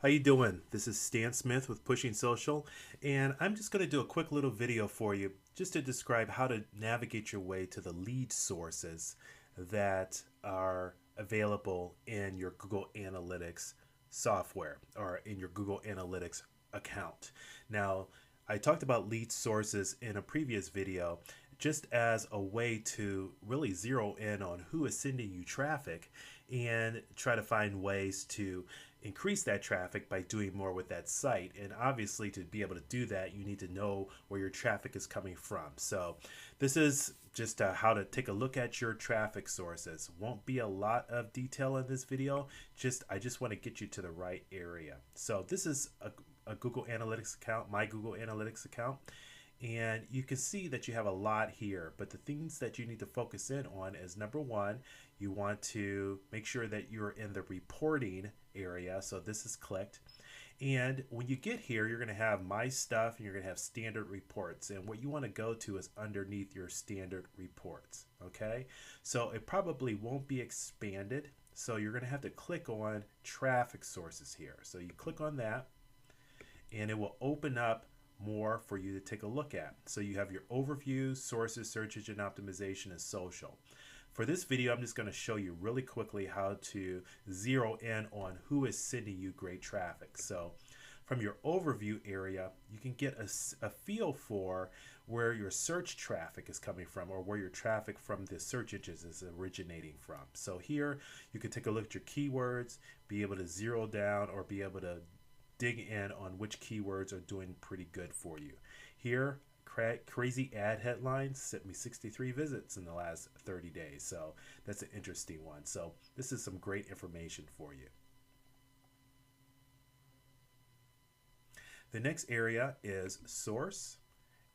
How you doing? This is Stan Smith with Pushing Social, and I'm just going to do a quick little video for you just to describe how to navigate your way to the lead sources that are available in your Google Analytics software or in your Google Analytics account. Now, I talked about lead sources in a previous video just as a way to really zero in on who is sending you traffic and try to find ways to increase that traffic by doing more with that site. And obviously, to be able to do that, you need to know where your traffic is coming from. So this is just how to take a look at your traffic sources. Won't be a lot of detail in this video. I just want to get you to the right area. So this is a Google Analytics account, my Google Analytics account. And you can see that you have a lot here, but the things that you need to focus in on is number one, you want to make sure that you're in the reporting area. So this is clicked. And when you get here, you're going to have my stuff and you're going to have standard reports. And what you want to go to is underneath your standard reports. Okay. So it probably won't be expanded. So you're going to have to click on traffic sources here. So you click on that and it will open up more for you to take a look at. So you have your overview, sources, search engine optimization, and social. For this video, I'm just going to show you really quickly how to zero in on who is sending you great traffic. So from your overview area, you can get a feel for where your search traffic is coming from or where your traffic from the search engines is originating from. So here you can take a look at your keywords, be able to zero down or be able to dig in on which keywords are doing pretty good for you. Here, crazy ad headlines sent me 63 visits in the last 30 days. So that's an interesting one. So this is some great information for you. The next area is source.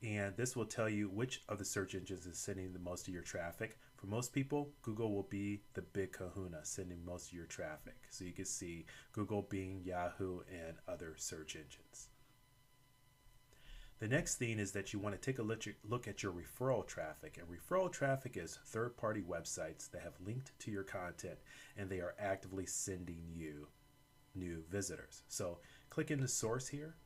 And this will tell you which of the search engines is sending the most of your traffic. For most people, Google will be the big kahuna, sending most of your traffic. So you can see Google, Bing, Yahoo, and other search engines. The next thing is that you want to take a look at your referral traffic. And referral traffic is third-party websites that have linked to your content and they are actively sending you new visitors. So click into source here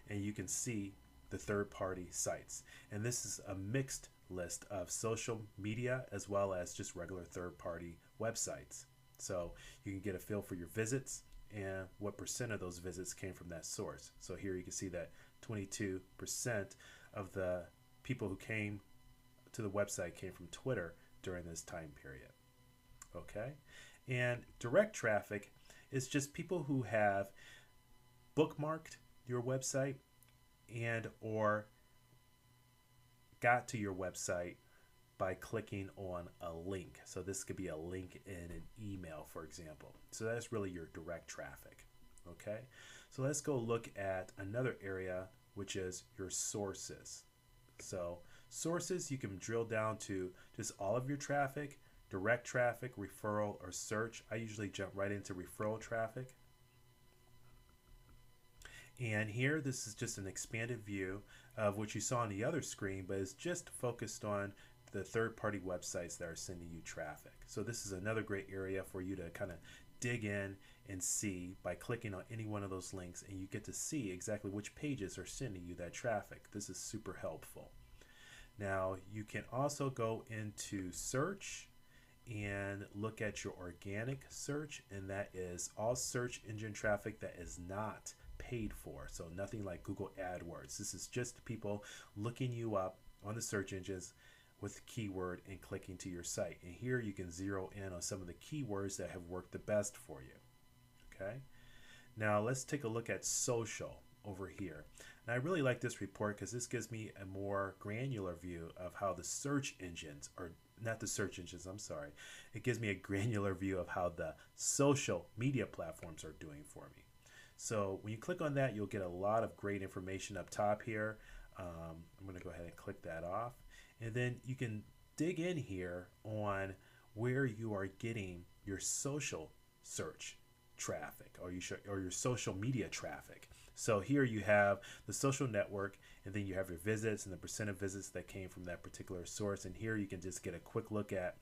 and you can see the third-party sites. And this is a mixed list of social media as well as just regular third-party websites. So you can get a feel for your visits and what percent of those visits came from that source. So here you can see that 22% of the people who came to the website came from Twitter during this time period. Okay? And direct traffic is just people who have bookmarked your website and or got to your website by clicking on a link. So this could be a link in an email, for example. So that's really your direct traffic. Okay, so let's go look at another area, which is your sources. So sources, you can drill down to just all of your traffic, direct traffic, referral, or search. I usually jump right into referral traffic. And here, this is just an expanded view of what you saw on the other screen, but it's just focused on the third-party websites that are sending you traffic. So this is another great area for you to kind of dig in and see by clicking on any one of those links, and you get to see exactly which pages are sending you that traffic. This is super helpful. Now, you can also go into search and look at your organic search, and that is all search engine traffic that is not paid for. So nothing like Google AdWords. This is just people looking you up on the search engines with the keyword and clicking to your site. And here you can zero in on some of the keywords that have worked the best for you. Okay. Now let's take a look at social over here. And I really like this report because this gives me a more granular view of how the search engines, or not the search engines, I'm sorry. It gives me a granular view of how the social media platforms are doing for me. So when you click on that, you'll get a lot of great information up top here. I'm going to go ahead and click that off. And then you can dig in here on where you are getting your social search traffic or your social media traffic. So here you have the social network, and then you have your visits and the percent of visits that came from that particular source. And here you can just get a quick look at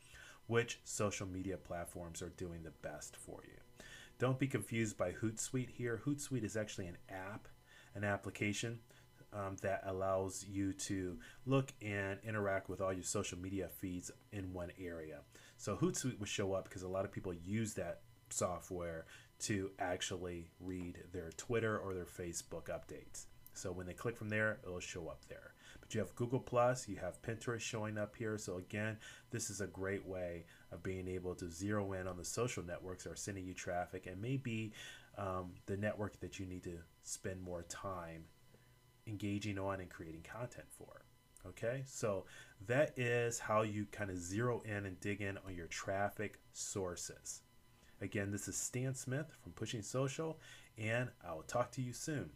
which social media platforms are doing the best for you. Don't be confused by Hootsuite here. Hootsuite is actually an app, an application that allows you to look and interact with all your social media feeds in one area. So Hootsuite will show up because a lot of people use that software to actually read their Twitter or their Facebook updates. So when they click from there, it'll show up there. But you have Google Plus, you have Pinterest showing up here. So again, this is a great way of being able to zero in on the social networks that are sending you traffic and maybe the network that you need to spend more time engaging on and creating content for. Okay, so that is how you kind of zero in and dig in on your traffic sources. Again, this is Stan Smith from Pushing Social, and I will talk to you soon.